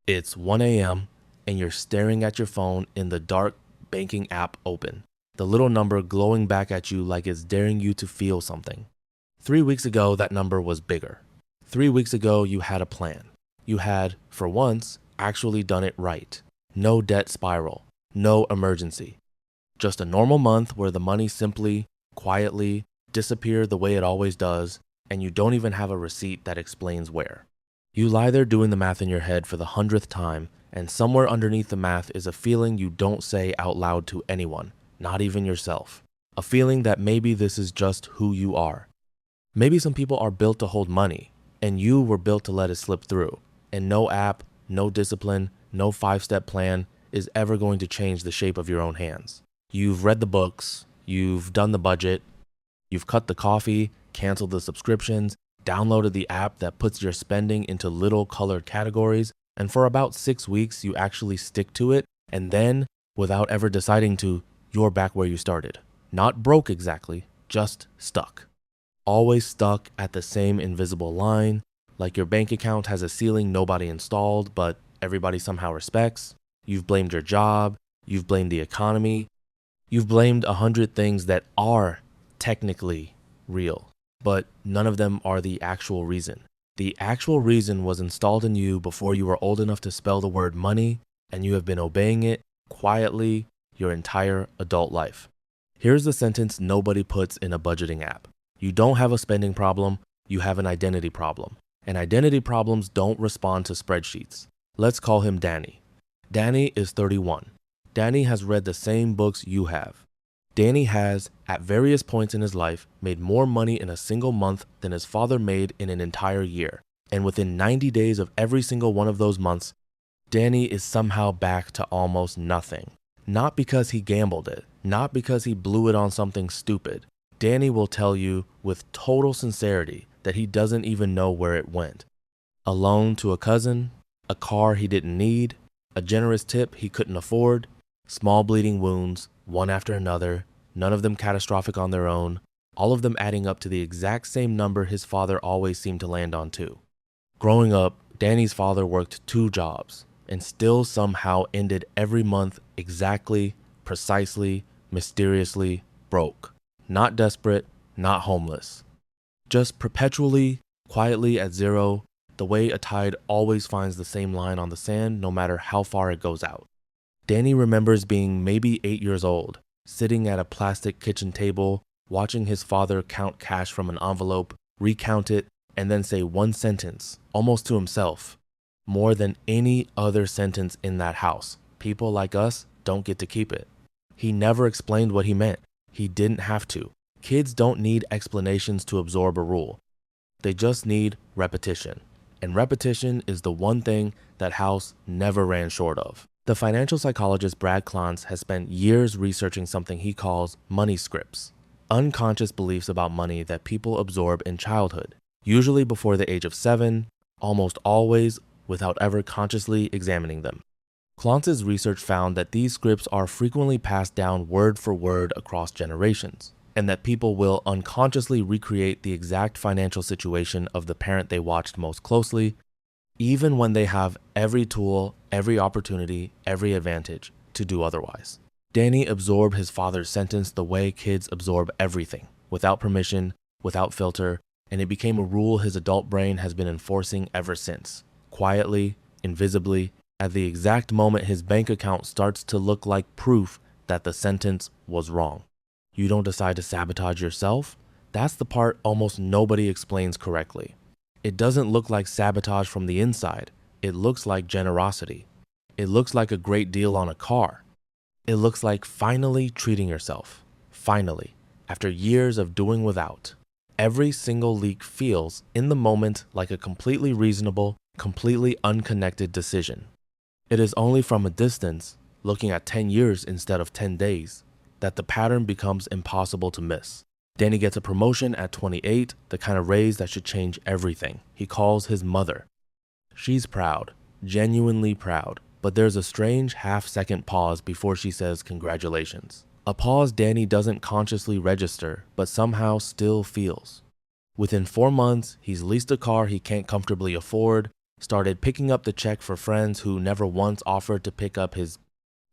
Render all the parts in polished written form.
It's 1 a.m. and you're staring at your phone in the dark banking app open, the little number glowing back at you like it's daring you to feel something. 3 weeks ago, that number was bigger. 3 weeks ago, you had a plan. You had, for once, actually done it right. No debt spiral, no emergency. Just a normal month where the money simply, quietly, disappeared the way it always does, and you don't even have a receipt that explains where. You lie there doing the math in your head for the 100th time, and somewhere underneath the math is a feeling you don't say out loud to anyone, not even yourself. A feeling that maybe this is just who you are. Maybe some people are built to hold money, and you were built to let it slip through, and no app, no discipline, no 5-step plan is ever going to change the shape of your own hands. You've read the books, you've done the budget, you've cut the coffee, canceled the subscriptions, downloaded the app that puts your spending into little colored categories, and for about 6 weeks you actually stick to it, and then, without ever deciding to, you're back where you started. Not broke exactly, just stuck. Always stuck at the same invisible line, like your bank account has a ceiling nobody installed, but everybody somehow respects. You've blamed your job, you've blamed the economy, you've blamed 100 things that are technically real, but none of them are the actual reason. The actual reason was installed in you before you were old enough to spell the word money, and you have been obeying it quietly your entire adult life. Here's the sentence nobody puts in a budgeting app. You don't have a spending problem, you have an identity problem. And identity problems don't respond to spreadsheets. Let's call him Danny. Danny is 31. Danny has read the same books you have. Danny has, at various points in his life, made more money in a single month than his father made in an entire year. And within 90 days of every single one of those months, Danny is somehow back to almost nothing. Not because he gambled it, not because he blew it on something stupid. Danny will tell you with total sincerity that he doesn't even know where it went. A loan to a cousin, a car he didn't need, a generous tip he couldn't afford, small bleeding wounds, one after another, none of them catastrophic on their own, all of them adding up to the exact same number his father always seemed to land on too. Growing up, Danny's father worked 2 jobs and still somehow ended every month exactly, precisely, mysteriously broke. Not desperate, not homeless. Just perpetually, quietly at zero, the way a tide always finds the same line on the sand no matter how far it goes out. Danny remembers being maybe 8 years old, sitting at a plastic kitchen table, watching his father count cash from an envelope, recount it, and then say one sentence, almost to himself. More than any other sentence in that house, people like us don't get to keep it. He never explained what he meant. He didn't have to. Kids don't need explanations to absorb a rule. They just need repetition. And repetition is the one thing that house never ran short of. The financial psychologist Brad Klontz has spent years researching something he calls money scripts, unconscious beliefs about money that people absorb in childhood, usually before the age of 7, almost always without ever consciously examining them. Klontz's research found that these scripts are frequently passed down word for word across generations, and that people will unconsciously recreate the exact financial situation of the parent they watched most closely, even when they have every tool, every opportunity, every advantage to do otherwise. Danny absorbed his father's sentence the way kids absorb everything, without permission, without filter, and it became a rule his adult brain has been enforcing ever since, quietly, invisibly, at the exact moment his bank account starts to look like proof that the sentence was wrong. You don't decide to sabotage yourself? That's the part almost nobody explains correctly. It doesn't look like sabotage from the inside. It looks like generosity. It looks like a great deal on a car. It looks like finally treating yourself. Finally, after years of doing without. Every single leak feels, in the moment, like a completely reasonable, completely unconnected decision. It is only from a distance, looking at 10 years instead of 10 days, that the pattern becomes impossible to miss. Danny gets a promotion at 28, the kind of raise that should change everything. He calls his mother. She's proud, genuinely proud, but there's a strange half-second pause before she says congratulations. A pause Danny doesn't consciously register, but somehow still feels. Within 4 months, he's leased a car he can't comfortably afford, started picking up the check for friends who never once offered to pick up his,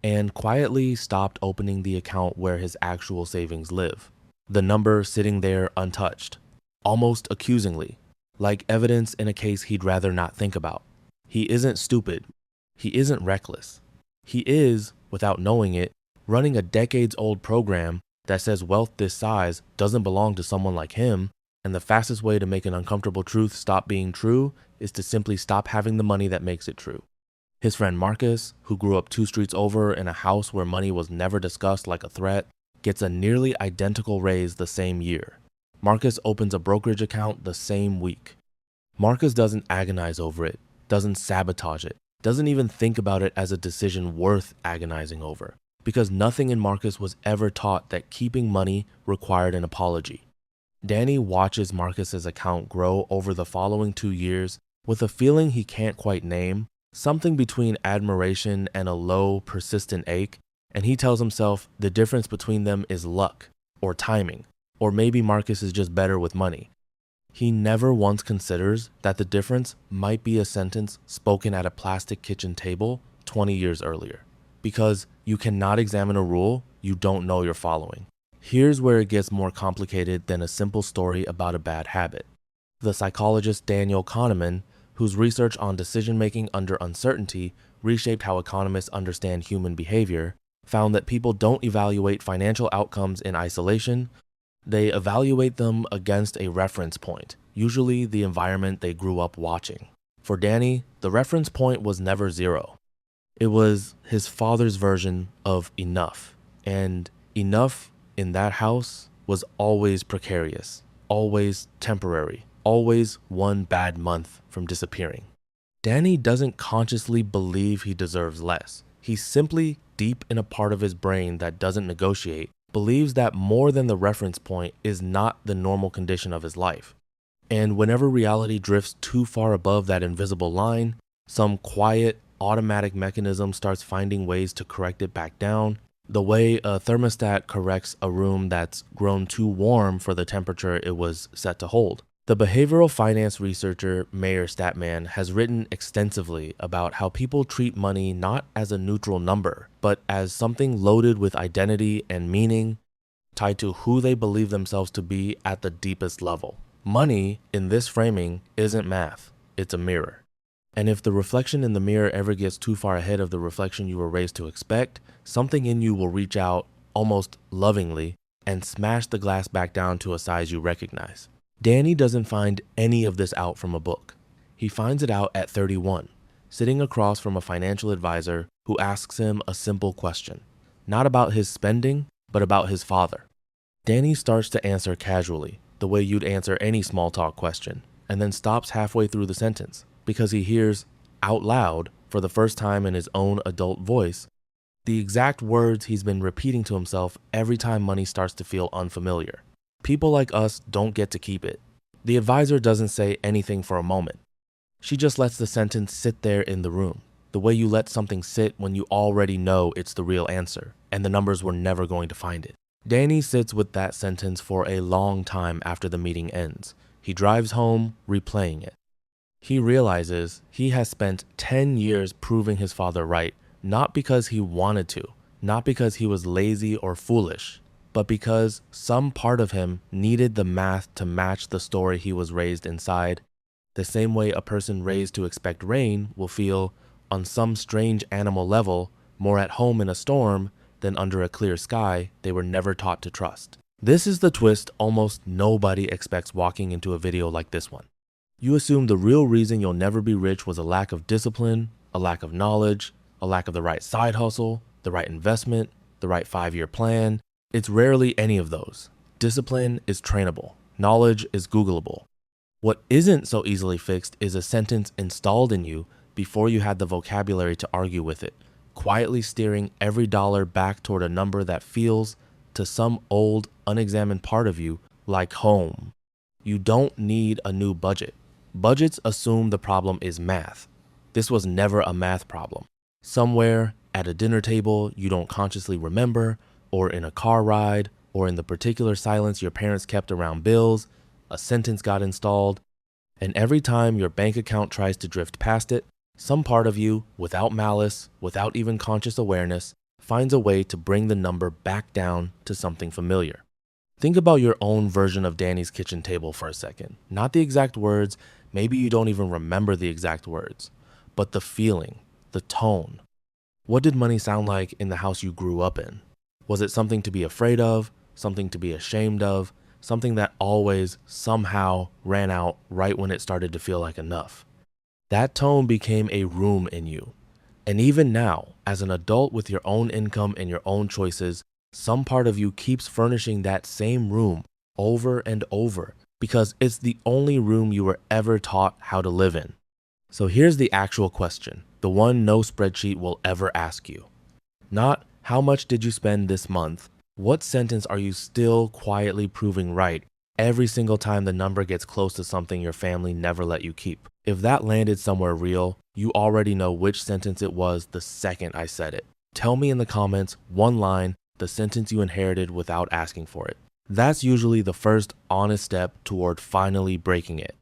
and quietly stopped opening the account where his actual savings live. The number sitting there untouched, almost accusingly, like evidence in a case he'd rather not think about. He isn't stupid. He isn't reckless. He is, without knowing it, running a decades-old program that says wealth this size doesn't belong to someone like him, and the fastest way to make an uncomfortable truth stop being true is to simply stop having the money that makes it true. His friend Marcus, who grew up 2 streets over in a house where money was never discussed like a threat, gets a nearly identical raise the same year. Marcus opens a brokerage account the same week. Marcus doesn't agonize over it, doesn't sabotage it, doesn't even think about it as a decision worth agonizing over, because nothing in Marcus was ever taught that keeping money required an apology. Danny watches Marcus's account grow over the following 2 years with a feeling he can't quite name, something between admiration and a low, persistent ache, and he tells himself the difference between them is luck, or timing, or maybe Marcus is just better with money. He never once considers that the difference might be a sentence spoken at a plastic kitchen table 20 years earlier, because you cannot examine a rule you don't know you're following. Here's where it gets more complicated than a simple story about a bad habit. The psychologist Daniel Kahneman, whose research on decision-making under uncertainty reshaped how economists understand human behavior, found that people don't evaluate financial outcomes in isolation. They evaluate them against a reference point, usually the environment they grew up watching. For Danny, the reference point was never 0. It was his father's version of enough, and enough in that house was always precarious, always temporary, always one bad month from disappearing. Danny doesn't consciously believe he deserves less. He simply, deep in a part of his brain that doesn't negotiate, believes that more than the reference point is not the normal condition of his life. And whenever reality drifts too far above that invisible line, some quiet, automatic mechanism starts finding ways to correct it back down, the way a thermostat corrects a room that's grown too warm for the temperature it was set to hold. The behavioral finance researcher Meir Statman has written extensively about how people treat money not as a neutral number, but as something loaded with identity and meaning, tied to who they believe themselves to be at the deepest level. Money, in this framing, isn't math, it's a mirror. And if the reflection in the mirror ever gets too far ahead of the reflection you were raised to expect, something in you will reach out, almost lovingly, and smash the glass back down to a size you recognize. Danny doesn't find any of this out from a book. He finds it out at 31, sitting across from a financial advisor who asks him a simple question, not about his spending, but about his father. Danny starts to answer casually, the way you'd answer any small talk question, and then stops halfway through the sentence because he hears, out loud, for the first time in his own adult voice, the exact words he's been repeating to himself every time money starts to feel unfamiliar. People like us don't get to keep it. The advisor doesn't say anything for a moment. She just lets the sentence sit there in the room, the way you let something sit when you already know it's the real answer, and the numbers were never going to find it. Danny sits with that sentence for a long time after the meeting ends. He drives home, replaying it. He realizes he has spent 10 years proving his father right, not because he wanted to, not because he was lazy or foolish, but because some part of him needed the math to match the story he was raised inside, the same way a person raised to expect rain will feel, on some strange animal level, more at home in a storm than under a clear sky they were never taught to trust. This is the twist almost nobody expects walking into a video like this one. You assume the real reason you'll never be rich was a lack of discipline, a lack of knowledge, a lack of the right side hustle, the right investment, the right 5-year plan. It's rarely any of those. Discipline is trainable. Knowledge is Googleable. What isn't so easily fixed is a sentence installed in you before you had the vocabulary to argue with it, quietly steering every dollar back toward a number that feels, to some old, unexamined part of you, like home. You don't need a new budget. Budgets assume the problem is math. This was never a math problem. Somewhere, at a dinner table you don't consciously remember, or in a car ride, or in the particular silence your parents kept around bills, a sentence got installed, And every time your bank account tries to drift past it, some part of you, without malice, without even conscious awareness, finds a way to bring the number back down to something familiar. Think about your own version of Danny's kitchen table for a second. Not the exact words, maybe you don't even remember the exact words, but the feeling, the tone. What did money sound like in the house you grew up in? Was it something to be afraid of, something to be ashamed of, something that always, somehow, ran out right when it started to feel like enough? That tone became a room in you. And even now, as an adult with your own income and your own choices, some part of you keeps furnishing that same room over and over because it's the only room you were ever taught how to live in. So here's the actual question, the one no spreadsheet will ever ask you. Not how much did you spend this month? What sentence are you still quietly proving right every single time the number gets close to something your family never let you keep? If that landed somewhere real, you already know which sentence it was the second I said it. Tell me in the comments, one line, the sentence you inherited without asking for it. That's usually the first honest step toward finally breaking it.